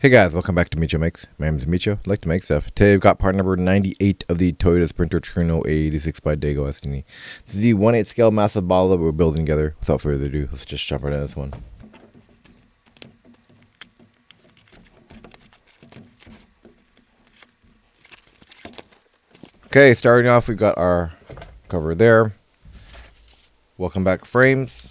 Hey guys, welcome back to Micho Makes. My name is Micho. I like to make stuff. Today we've got part number 98 of the Toyota Sprinter Trueno AE86 by DeAgostini. This is the 1/8 scale massive bottle that we're building together. Without further ado, let's just jump right into this one. Okay, starting off, we've got our cover there. Welcome back frames.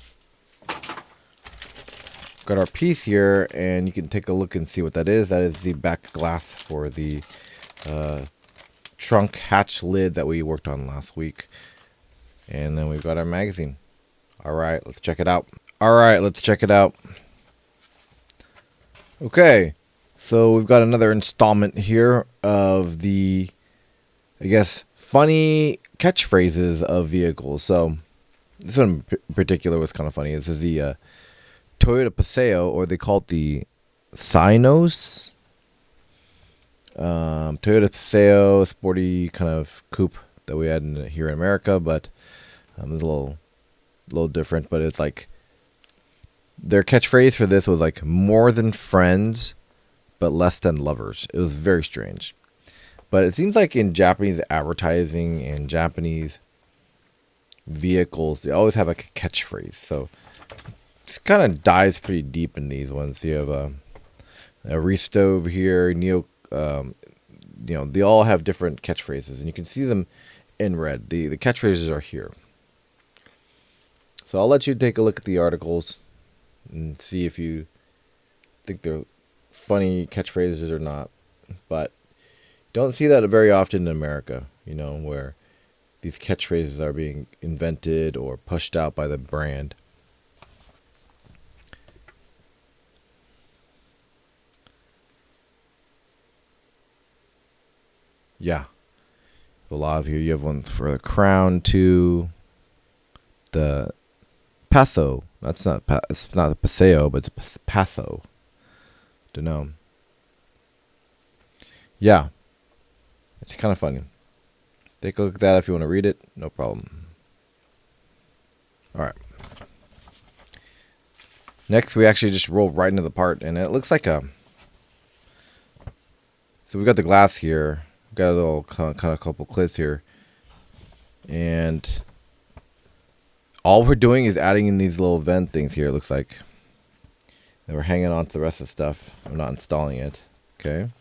Got our piece here, and you can take a look and see what that is. That is the back glass for the trunk hatch lid that we worked on last week. And then we've got our magazine. All right, let's check it out. Okay, so we've got another installment here of the, I guess, funny catchphrases of vehicles. So this one in particular was kind of funny. This is the Toyota Paseo, or they call it the Cynos. Toyota Paseo, sporty kind of coupe that we had here in America, but it's a little different. But it's like their catchphrase for this was like more than friends, but less than lovers. It was very strange. But it seems like in Japanese advertising and Japanese vehicles, they always have like a catchphrase. So it kind of dives pretty deep in these ones. You have a Risto over here, they all have different catchphrases, and you can see them in red. The catchphrases are here. So I'll let you take a look at the articles and see if you think they're funny catchphrases or not. But don't see that very often in America, where these catchphrases are being invented or pushed out by the brand. Yeah. A lot of here. You have one for the Crown too. The Paso. It's not the Paseo, but it's Paso. Don't know. Yeah. It's kind of funny. Take a look at that if you want to read it. No problem. All right. Next, we actually just roll right into the part, and it looks like a. So we got the glass here. Got a little kind of couple clips here, and all we're doing is adding in these little vent things here. It looks like, and we're hanging on to the rest of the stuff. I'm not installing it, okay?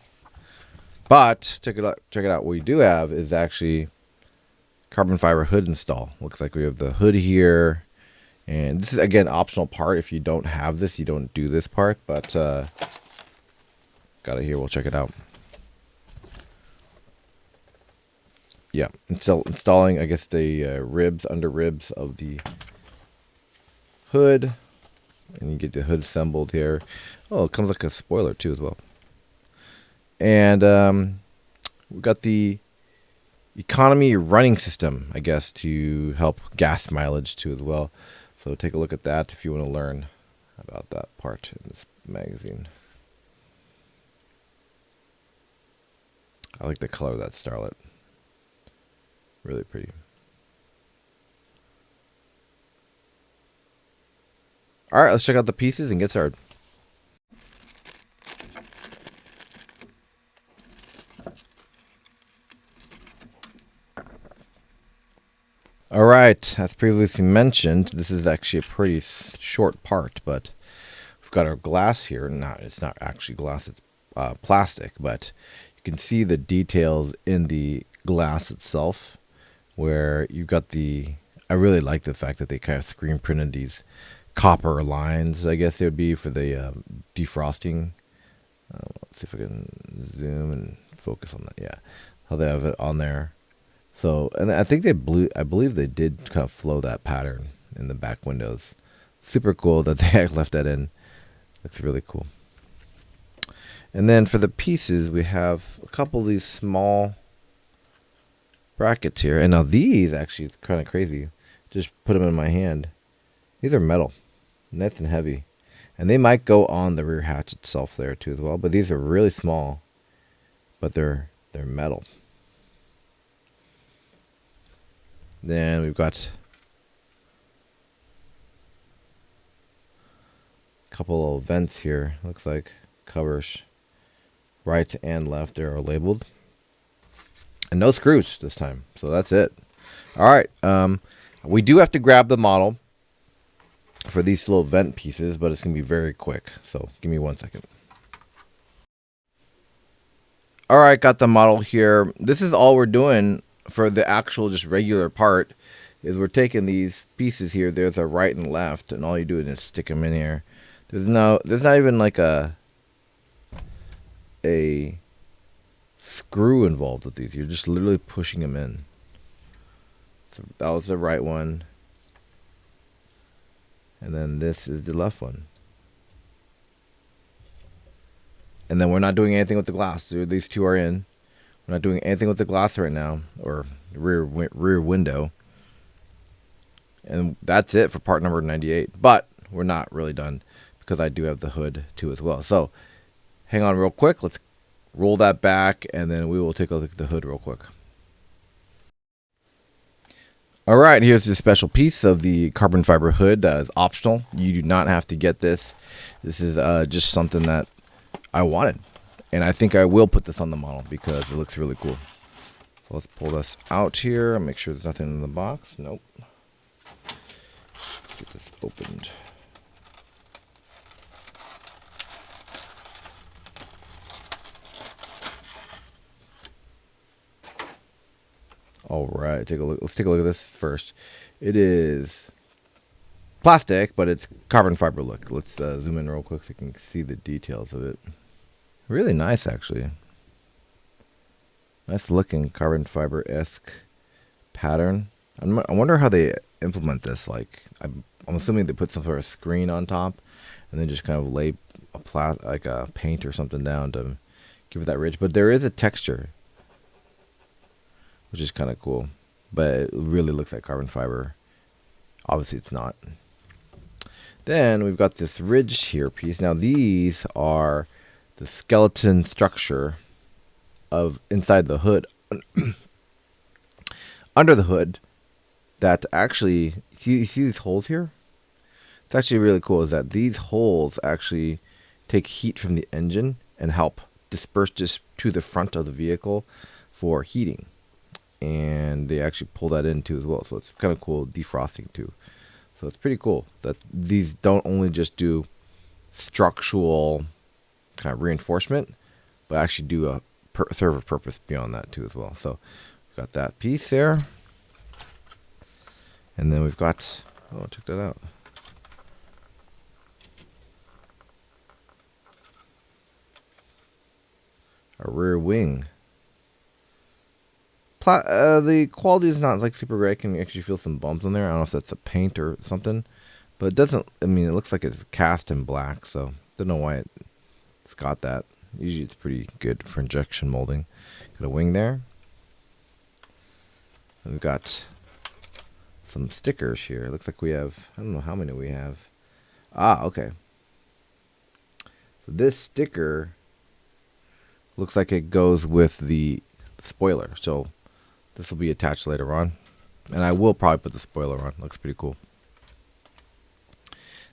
But check it out. What we do have is actually carbon fiber hood install. Looks like we have the hood here, and this is again optional part. If you don't have this, you don't do this part. But got it here. We'll check it out. Yeah, installing, I guess, the under ribs of the hood. And you get the hood assembled here. Oh, it comes like a spoiler, too, as well. And we've got the economy running system, I guess, to help gas mileage, too, as well. So take a look at that if you want to learn about that part in this magazine. I like the color of that starlet. Really pretty. All right, let's check out the pieces and get started. All right, as previously mentioned, this is actually a pretty short part, but we've got our glass here. It's not actually glass, it's plastic, but you can see the details in the glass itself, where you've got I really like the fact that they kind of screen printed these copper lines, I guess they would be for the defrosting. Let's see if I can zoom and focus on that. Yeah, how they have it on there. So, and I think I believe they did kind of flow that pattern in the back windows. Super cool that they left that in. Looks really cool. And then for the pieces, we have a couple of these small brackets here. And now these, actually, it's kind of crazy. Just put them in my hand. These are metal. Nice and heavy. And they might go on the rear hatch itself there, too, as well. But these are really small. But they're metal. Then we've got a couple of vents here. Looks like covers. right and left are labeled. And no screws this time. So that's it. All right. We do have to grab the model for these little vent pieces, but it's going to be very quick. So give me 1 second. All right, got the model here. This is all we're doing for the actual just regular part is we're taking these pieces here. There's a right and left, and all you do is just stick them in here. There's not even like a screw involved with these. You're just literally pushing them in. So that was the right one. And then this is the left one. And then we're not doing anything with the glass. So these two are in. We're not doing anything with the glass right now, or rear window. And that's it for part number 98. But we're not really done because I do have the hood too as well. So hang on real quick. Let's roll that back, and then we will take a look at the hood real quick. All right, here's the special piece of the carbon fiber hood that is optional. You do not have to get this. This is just something that I wanted, and I think I will put this on the model because it looks really cool. So let's pull this out here and make sure there's nothing in the box. Nope. Get this opened. All right, take a look. Let's take a look at this first. It is plastic, but it's carbon fiber look. Let's zoom in real quick so you can see the details of it. Really nice, actually. Nice looking carbon fiber-esque pattern. I wonder how they implement this. Like, I'm assuming they put some sort of screen on top, and then just kind of lay a paint or something down to give it that ridge. But there is a texture, which is kind of cool. But it really looks like carbon fiber. Obviously, it's not. Then we've got this ridge here piece. Now, these are the skeleton structure of inside the hood. Under the hood, that actually, you see these holes here? It's actually really cool is that these holes actually take heat from the engine and help disperse just to the front of the vehicle for heating. And they actually pull that in too as well. So it's kind of cool defrosting too. So it's pretty cool that these don't only just do structural kind of reinforcement, but actually do serve a purpose beyond that too as well. So we've got that piece there. And then we've got, oh, check that out. A rear wing. The quality is not like super great. I can actually feel some bumps in there. I don't know if that's a paint or something, but it doesn't. I mean, it looks like it's cast in black, so don't know why it's got that. Usually, it's pretty good for injection molding. Got a wing there. We've got some stickers here. It looks like we have. I don't know how many we have. Ah, okay. So this sticker looks like it goes with the spoiler. So this will be attached later on. And I will probably put the spoiler on. Looks pretty cool.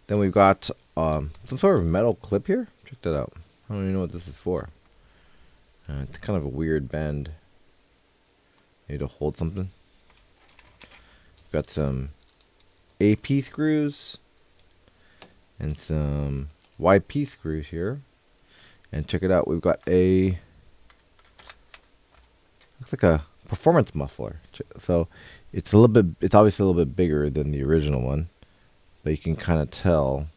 Then we've got some sort of metal clip here. Check that out. I don't even know what this is for. It's kind of a weird bend. Maybe to hold something. We've got some AP screws. And some YP screws here. And check it out. We've got a... looks like a performance muffler. So it's a little bit, it's obviously a little bit bigger than the original one, but you can kind of tell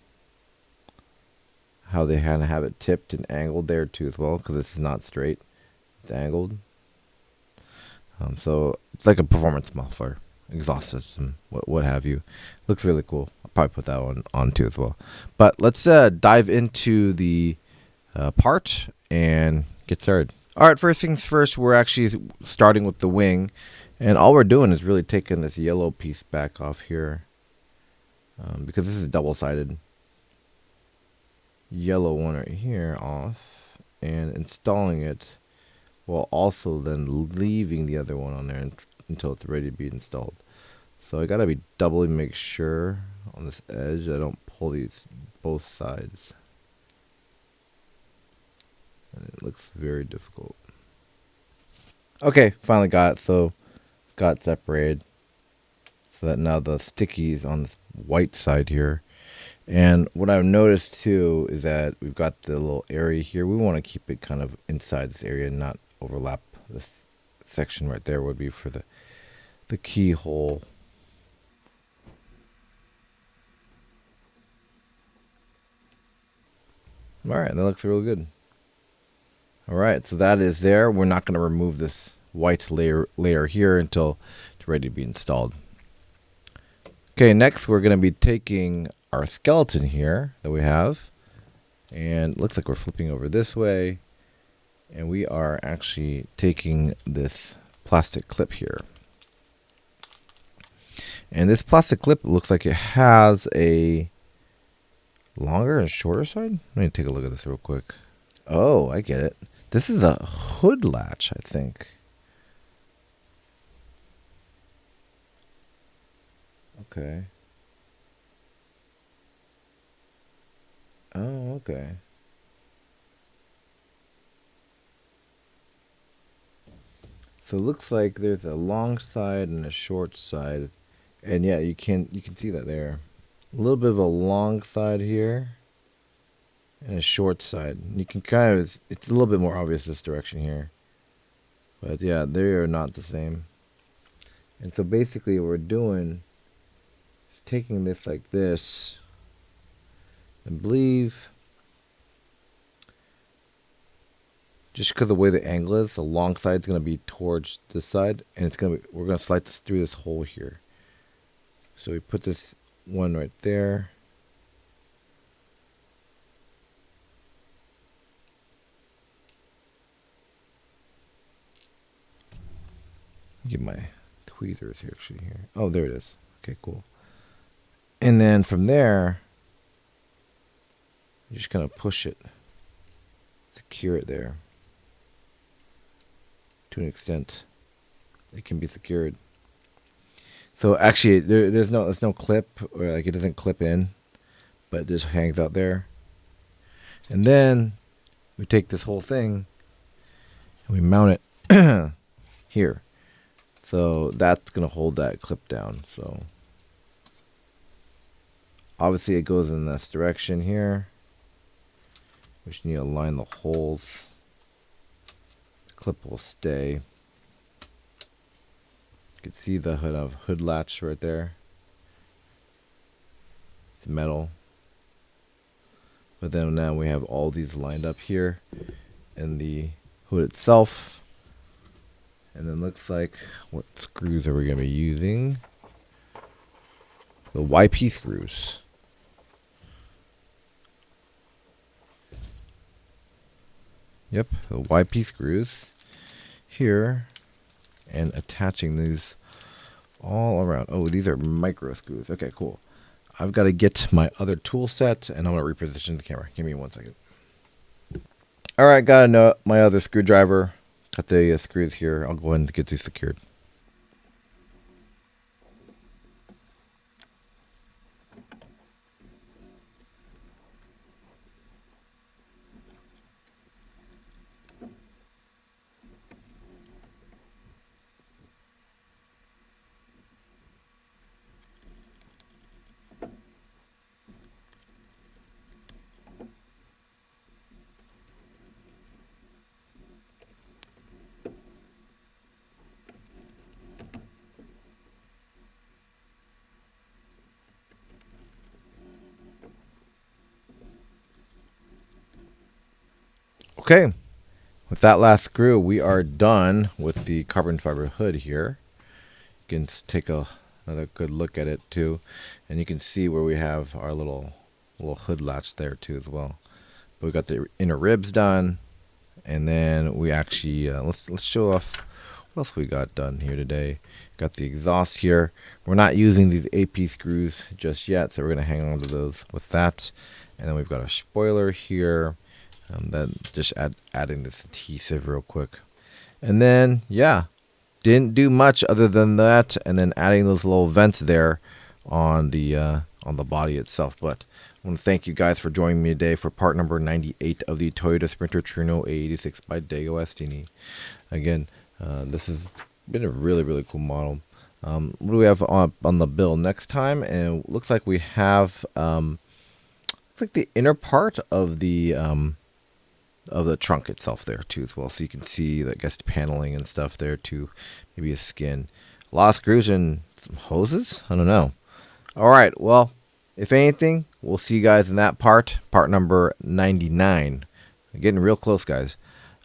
how they kind of have it tipped and angled there too as well, because this is not straight, it's angled. So it's like a performance muffler, exhaust system, what have you. Looks really cool. I'll probably put that one on too as well. But let's dive into the part and get started. All right, first things first, we're actually starting with the wing. And all we're doing is really taking this yellow piece back off here. Because this is double-sided. Yellow one right here off. And installing it while also then leaving the other one on there until it's ready to be installed. So I got to be doubly make sure on this edge I don't pull these both sides. And it looks very difficult. Okay, finally got it. So got it separated. So that now the sticky is on this white side here. And what I've noticed too is that we've got the little area here. We want to keep it kind of inside this area and not overlap this section right there would be for the keyhole. All right, that looks really good. All right, so that is there. We're not going to remove this white layer here until it's ready to be installed. Okay, next we're going to be taking our skeleton here that we have, and it looks like we're flipping over this way, and we are actually taking this plastic clip here. And this plastic clip looks like it has a longer and shorter side. Let me take a look at this real quick. Oh, I get it. This is a hood latch, I think. Okay. Oh, okay. So it looks like there's a long side and a short side. And yeah, you can see that there. A little bit of a long side here and a short side. You can kind of, it's a little bit more obvious this direction here. But yeah, they are not the same. And so basically what we're doing is taking this like this. I believe just because of the way the angle is, the long side is going to be towards this side, and it's going to be, we're going to slide this through this hole here. So we put this one right there. Get my tweezers here actually here. Oh, there it is. Okay, cool. And then from there, you're just going to push it, secure it there. To an extent, it can be secured. So actually, there's no clip, or like it doesn't clip in, but it just hangs out there. And then we take this whole thing and we mount it here. So that's gonna hold that clip down. So obviously it goes in this direction here. We just need to align the holes. The clip will stay. You can see the hood latch right there. It's metal. But then now we have all these lined up here and the hood itself. And then looks like, what screws are we going to be using? The YP screws. Yep, the YP screws here. And attaching these all around. Oh, these are micro screws. Okay, cool. I've got to get my other tool set, and I'm going to reposition the camera. Give me 1 second. All right, got my other screwdriver. Got the screws here. I'll go ahead and get these secured. Okay, with that last screw, we are done with the carbon fiber hood here. You can take another good look at it too, and you can see where we have our little hood latch there too as well. But we got the inner ribs done, and then we actually let's show off what else we got done here today. Got the exhaust here. We're not using these AP screws just yet, so we're gonna hang on to those with that. And then we've got a spoiler here. Then just adding this adhesive real quick. And then, yeah, didn't do much other than that. And then adding those little vents there on the on the body itself. But I want to thank you guys for joining me today for part number 98 of the Toyota Sprinter Trueno AE86 by DeAgostini. Again, this has been a really cool model. What do we have on the bill next time? And it looks like we have looks like the inner part of the trunk itself there too as well. So you can see, I guess, paneling and stuff there too. Maybe a skin, a lot of screws and some hoses. I don't know. All right. Well, if anything, we'll see you guys in that part number 99. Getting real close, guys.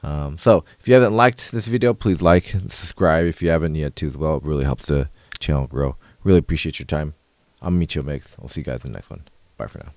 So if you haven't liked this video, please like and subscribe if you haven't yet too as well. It really helps the channel grow. Really appreciate your time. I'm Micho Mix. I'll see you guys in the next one. Bye for now.